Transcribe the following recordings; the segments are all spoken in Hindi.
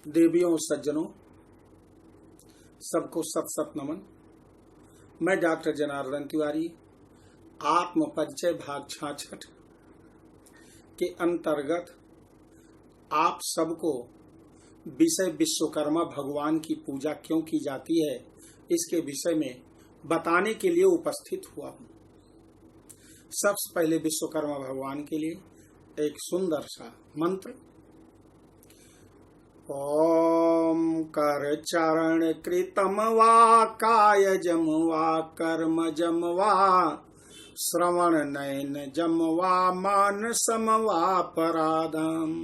देवियों सज्जनों, सबको सत सत नमन। मैं डॉक्टर जनार्दन तिवारी आत्म परिचय भाग 66 के अंतर्गत आप सबको विषय विश्वकर्मा भगवान की पूजा क्यों की जाती है इसके विषय में बताने के लिए उपस्थित हुआ हूँ। सबसे पहले विश्वकर्मा भगवान के लिए एक सुंदर सा मंत्र। ओम कर चरण कृतम वा कायजम वा कर्मजम वा श्रवण नयन जम वा मानसम वा पराधम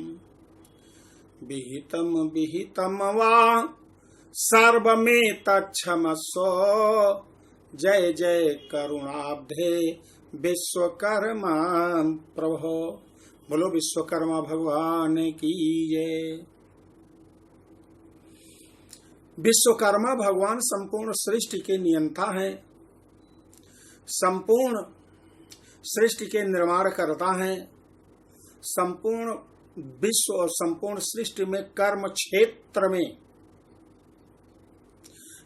विहितम विहितम वा सर्वमेत क्षमस्व जय जय करुणाब्धे विश्वकर्मा प्रभो। बोलो विश्वकर्मा भगवान की जय। विश्वकर्मा भगवान संपूर्ण सृष्टि के नियंता हैं, संपूर्ण सृष्टि के निर्माण करता हैं, संपूर्ण विश्व और संपूर्ण सृष्टि में कर्म क्षेत्र में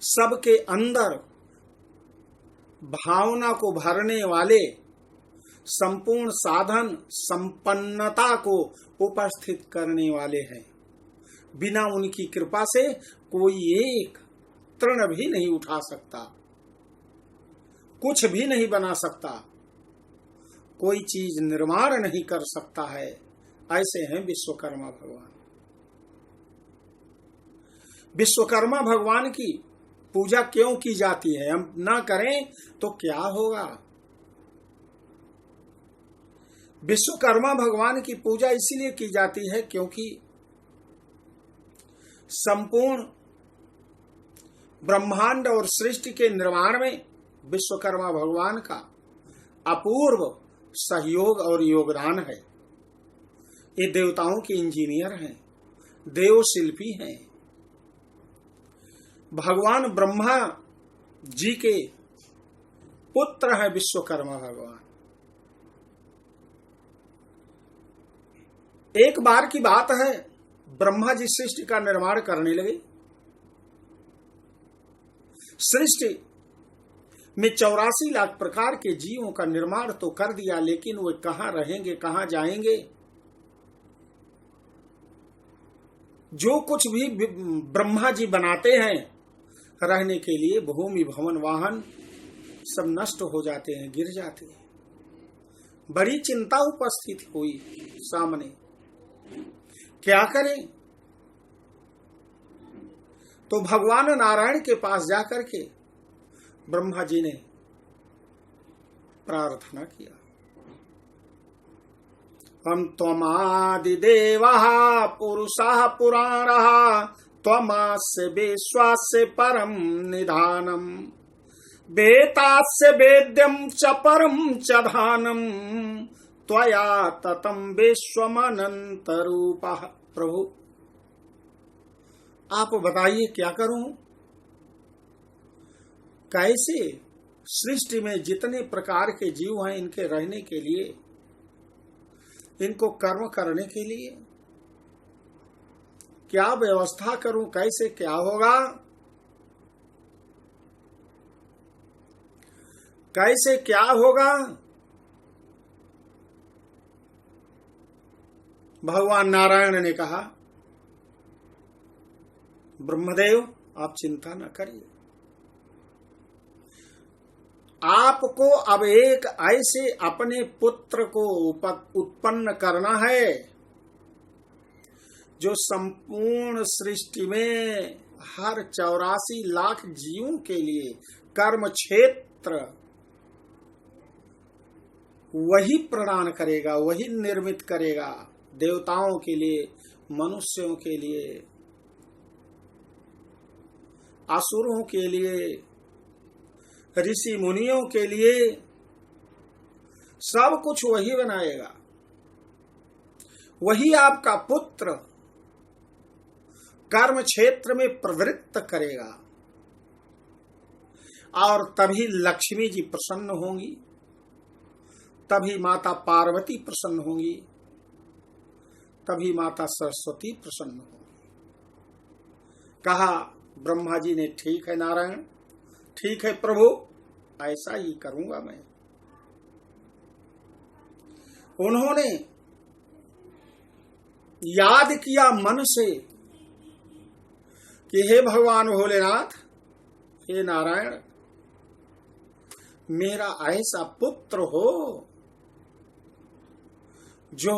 सबके अंदर भावना को भरने वाले, संपूर्ण साधन संपन्नता को उपस्थित करने वाले हैं। बिना उनकी कृपा से कोई एक तृण भी नहीं उठा सकता, कुछ भी नहीं बना सकता, कोई चीज निर्माण नहीं कर सकता है। ऐसे हैं विश्वकर्मा भगवान। विश्वकर्मा भगवान की पूजा क्यों की जाती है? हम ना करें तो क्या होगा? विश्वकर्मा भगवान की पूजा इसीलिए की जाती है क्योंकि संपूर्ण ब्रह्मांड और सृष्टि के निर्माण में विश्वकर्मा भगवान का अपूर्व सहयोग और योगदान है। ये देवताओं के इंजीनियर हैं, देव शिल्पी हैं। भगवान ब्रह्मा जी के पुत्र है विश्वकर्मा भगवान। एक बार की बात है, ब्रह्मा जी सृष्टि का निर्माण करने लगे। सृष्टि में 84 लाख प्रकार के जीवों का निर्माण तो कर दिया, लेकिन वे कहां रहेंगे, कहां जाएंगे? जो कुछ भी ब्रह्मा जी बनाते हैं रहने के लिए, भूमि भवन वाहन सब नष्ट हो जाते हैं, गिर जाते हैं। बड़ी चिंता उपस्थित हुई सामने, क्या करें? तो भगवान नारायण के पास जाकर के ब्रह्मा जी ने प्रार्थना किया। हम त्वमादिदेवः पुरुषः पुराणः त्वमास्य विश्वास्य परम निधानम वेतास्य वेद्यम च परम च धानम त्वया ततम विश्वमनंत रूपः। प्रभु आप बताइए क्या करूं? कैसे सृष्टि में जितने प्रकार के जीव हैं, इनके रहने के लिए, इनको कर्म करने के लिए क्या व्यवस्था करूं? कैसे क्या होगा? कैसे क्या होगा? भगवान नारायण ने कहा, ब्रह्मदेव आप चिंता न करिए, आपको अब एक ऐसे अपने पुत्र को उत्पन्न करना है जो संपूर्ण सृष्टि में हर 84 लाख जीवों के लिए कर्म क्षेत्र वही प्रदान करेगा, वही निर्मित करेगा। देवताओं के लिए, मनुष्यों के लिए, असुरों के लिए, ऋषि मुनियों के लिए, सब कुछ वही बनाएगा। वही आपका पुत्र कर्म क्षेत्र में प्रवृत्त करेगा और तभी लक्ष्मी जी प्रसन्न होंगी, तभी माता पार्वती प्रसन्न होंगी, तभी माता सरस्वती प्रसन्न होगी। कहा ब्रह्मा जी ने, ठीक है नारायण, ठीक है प्रभु, ऐसा ही करूंगा मैं। उन्होंने याद किया मन से कि हे भगवान भोलेनाथ, हे नारायण, मेरा ऐसा पुत्र हो जो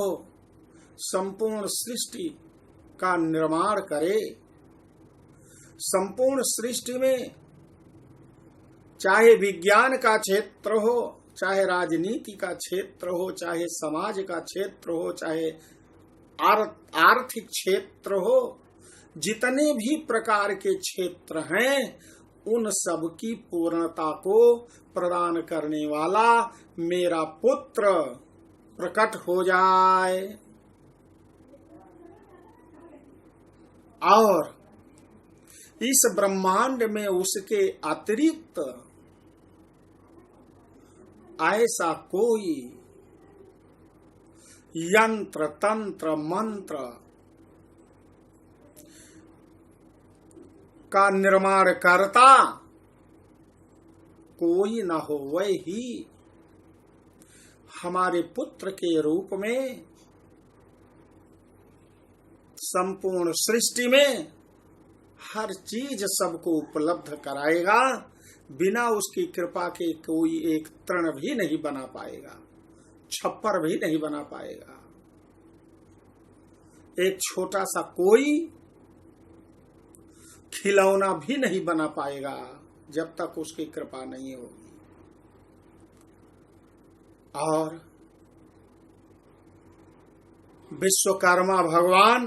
संपूर्ण सृष्टि का निर्माण करे। संपूर्ण सृष्टि में चाहे विज्ञान का क्षेत्र हो, चाहे राजनीति का क्षेत्र हो, चाहे समाज का क्षेत्र हो, चाहे आर्थिक क्षेत्र हो, जितने भी प्रकार के क्षेत्र हैं उन सब की पूर्णता को प्रदान करने वाला मेरा पुत्र प्रकट हो जाए और इस ब्रह्मांड में उसके अतिरिक्त ऐसा कोई यंत्र तंत्र मंत्र का निर्माण करता कोई न हो, वही हमारे पुत्र के रूप में संपूर्ण सृष्टि में हर चीज सबको उपलब्ध कराएगा। बिना उसकी कृपा के कोई एक तृण भी नहीं बना पाएगा, छप्पर भी नहीं बना पाएगा, एक छोटा सा कोई खिलौना भी नहीं बना पाएगा जब तक उसकी कृपा नहीं होगी। और विश्वकर्मा भगवान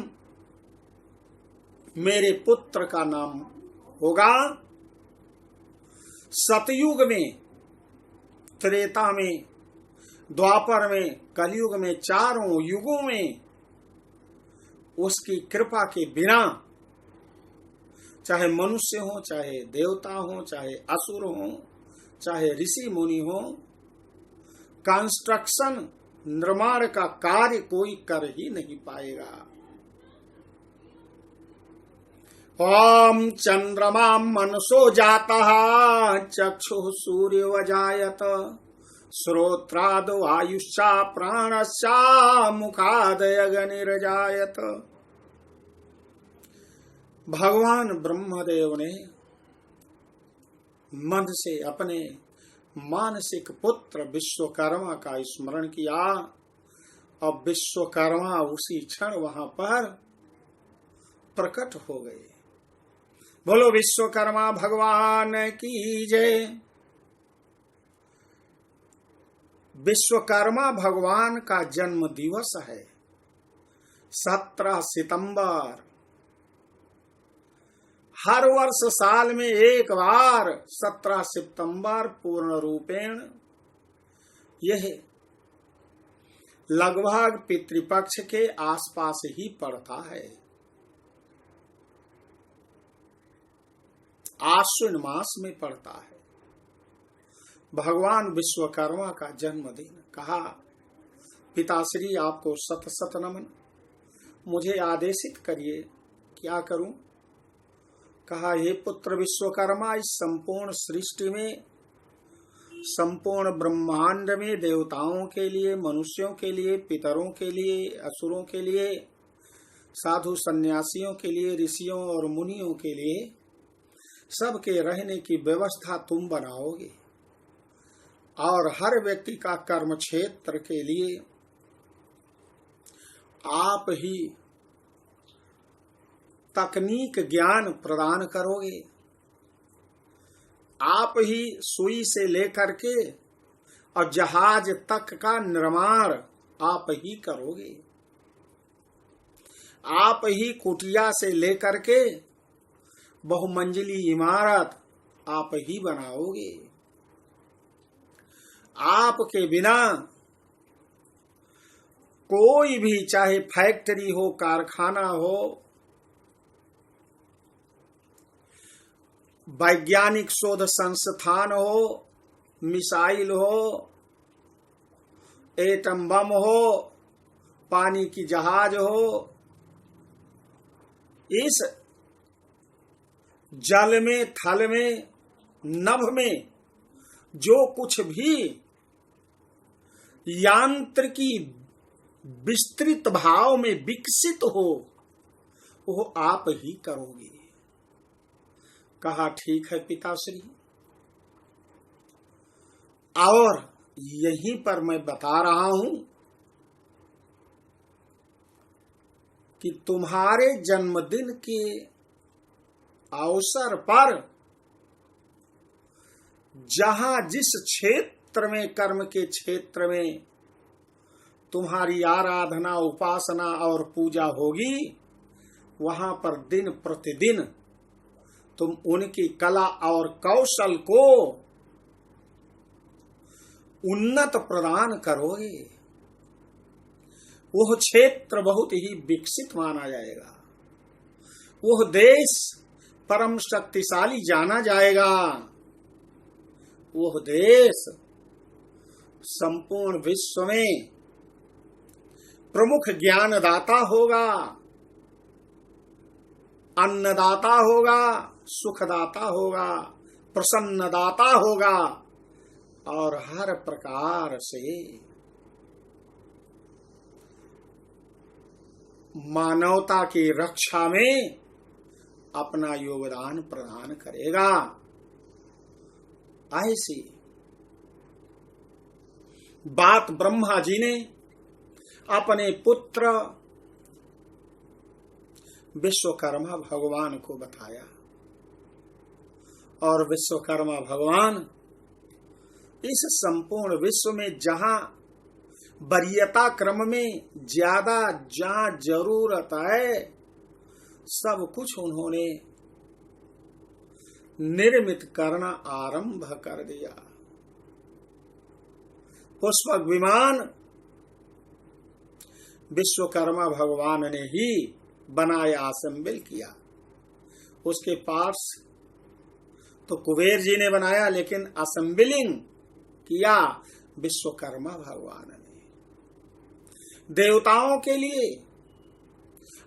मेरे पुत्र का नाम होगा। सतयुग में, त्रेता में, द्वापर में, कलयुग में, चारों युगों में उसकी कृपा के बिना चाहे मनुष्य हो, चाहे देवता हो, चाहे असुर हो, चाहे ऋषि मुनि हो, कंस्ट्रक्शन निर्माण का कार्य कोई कर ही नहीं पाएगा। ओम चंद्रमा मनसो जातः चक्षुः सूर्यवजायत श्रोत्रादो आयुष्या प्राणस्या मुखादयगनिर्जायत। भगवान ब्रह्मदेव ने मन से अपने मानसिक पुत्र विश्वकर्मा का स्मरण किया और विश्वकर्मा उसी क्षण वहां पर प्रकट हो गए। बोलो विश्वकर्मा भगवान की जय। विश्वकर्मा भगवान का जन्म दिवस है 17 सितंबर। हर वर्ष साल में एक बार 17 सितंबर पूर्ण रूपेण यह लगभग पितृपक्ष के आसपास ही पड़ता है। आश्विन मास में पड़ता है। भगवान विश्वकर्मा का जन्मदिन। कहा पिताश्री आपको सत सत नमन, मुझे आदेशित करिए, क्या करूं? कहा हे पुत्र विश्वकर्मा, इस संपूर्ण सृष्टि में, संपूर्ण ब्रह्मांड में देवताओं के लिए, मनुष्यों के लिए, पितरों के लिए, असुरों के लिए, साधु सन्यासियों के लिए, ऋषियों और मुनियों के लिए सबके रहने की व्यवस्था तुम बनाओगे और हर व्यक्ति का कर्म क्षेत्र के लिए आप ही तकनीक ज्ञान प्रदान करोगे। आप ही सुई से लेकर के और जहाज तक का निर्माण आप ही करोगे। आप ही कुटिया से लेकर के बहुमंजिली इमारत आप ही बनाओगे। आपके बिना कोई भी, चाहे फैक्ट्री हो, कारखाना हो, वैज्ञानिक शोध संस्थान हो, मिसाइल हो, एटम बम हो, पानी की जहाज हो, इस जल में, थल में, नभ में जो कुछ भी यांत्रिकी विस्तृत भाव में विकसित हो वो आप ही करोगे। कहा ठीक है पिताश्री। और यहीं पर मैं बता रहा हूं कि तुम्हारे जन्मदिन के अवसर पर जहां जिस क्षेत्र में, कर्म के क्षेत्र में तुम्हारी आराधना, उपासना और पूजा होगी, वहां पर दिन प्रतिदिन तुम उनकी कला और कौशल को उन्नत प्रदान करोगे। वह क्षेत्र बहुत ही विकसित माना जाएगा, वह देश परम शक्तिशाली जाना जाएगा, वह देश संपूर्ण विश्व में प्रमुख ज्ञानदाता होगा, अन्नदाता होगा, सुखदाता होगा, प्रसन्नदाता होगा और हर प्रकार से मानवता की रक्षा में अपना योगदान प्रदान करेगा। ऐसी बात ब्रह्मा जी ने अपने पुत्र विश्वकर्मा भगवान को बताया और विश्वकर्मा भगवान इस संपूर्ण विश्व में जहां वरीयता क्रम में ज्यादा जहां जरूरत है सब कुछ उन्होंने निर्मित करना आरंभ कर दिया। पुष्पक विमान विश्वकर्मा भगवान ने ही बनाया, असेंबल किया। उसके पार्ट्स तो कुबेर जी ने बनाया, लेकिन असेंबलिंग किया विश्वकर्मा भगवान ने। देवताओं के लिए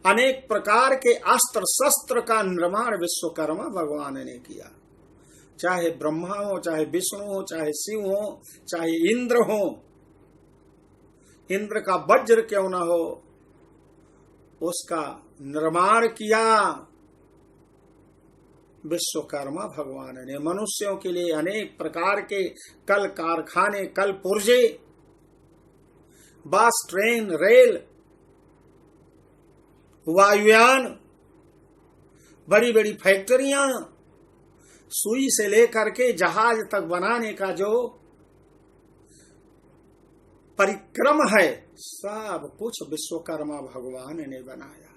अनेक प्रकार के अस्त्र शस्त्र का निर्माण विश्वकर्मा भगवान ने किया। चाहे ब्रह्मा हो, चाहे विष्णु हो, चाहे शिव हो, चाहे इंद्र हो, इंद्र का वज्र क्यों न हो, उसका निर्माण किया विश्वकर्मा भगवान ने। मनुष्यों के लिए अनेक प्रकार के कल कारखाने, कल पुर्जे, बस, ट्रेन, रेल, वायुयान, बड़ी बड़ी फैक्ट्रियां, सुई से लेकर के जहाज तक बनाने का जो परिक्रम है, सब कुछ विश्वकर्मा भगवान ने बनाया है।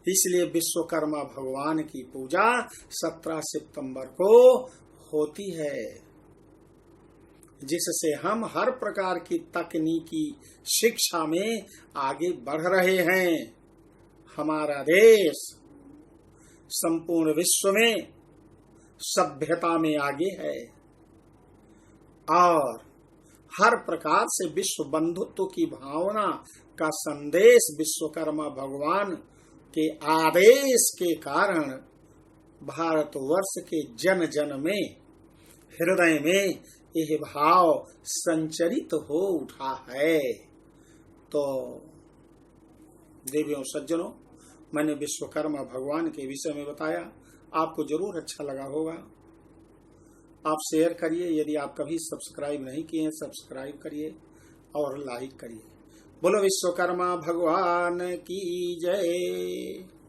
इसलिए विश्वकर्मा भगवान की पूजा 17 सितंबर को होती है, जिससे हम हर प्रकार की तकनीकी शिक्षा में आगे बढ़ रहे हैं। हमारा देश संपूर्ण विश्व में सभ्यता में आगे है और हर प्रकार से विश्व बंधुत्व की भावना का संदेश विश्वकर्मा भगवान के आदेश के कारण भारतवर्ष के जन जन में, हृदय में यह भाव संचरित हो उठा है। तो देवियों सज्जनों, मैंने विश्वकर्मा भगवान के विषय में बताया, आपको जरूर अच्छा लगा होगा। आप शेयर करिए, यदि आप कभी सब्सक्राइब नहीं किए हैं सब्सक्राइब करिए और लाइक करिए। बोलो विश्वकर्मा भगवान की जय।